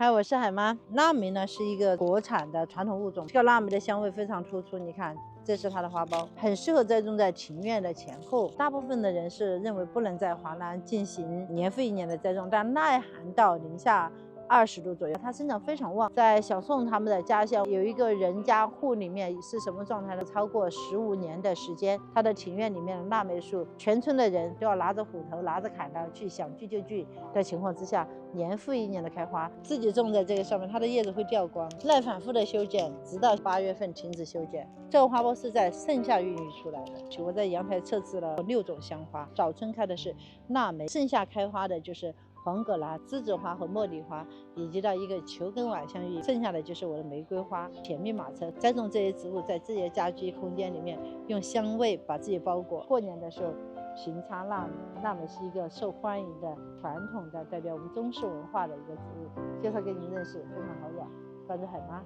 嗨，我是海妈。腊梅呢是一个国产的传统物种，这个腊梅的香味非常突出。你看，这是它的花苞，很适合栽种在庭院的前后。大部分的人是认为不能在华南进行年复一年的栽种，但耐寒到零下20度左右，它生长非常旺。在小宋他们的家乡，有一个人家户里面是什么状态呢？超过15年的时间，他的庭院里面的腊梅树，全村的人都要拿着斧头、拿着砍刀去，想锯就锯的情况之下，年复一年的开花。自己种在这个上面，它的叶子会掉光，耐反复的修剪，直到8月份停止修剪。这个花苞是在盛夏孕育出来的。我在阳台测试了6种香花，早春开的是腊梅，盛夏开花的就是黄葛兰、栀子花和茉莉花，以及到一个球根晚香玉，剩下的就是我的玫瑰花、甜蜜马车。栽种这些植物在自己的家居空间里面，用香味把自己包裹。过年的时候行插腊梅，腊梅是一个受欢迎的传统的代表我们中式文化的一个植物，介绍给你们认识，非常好养。关注海妈。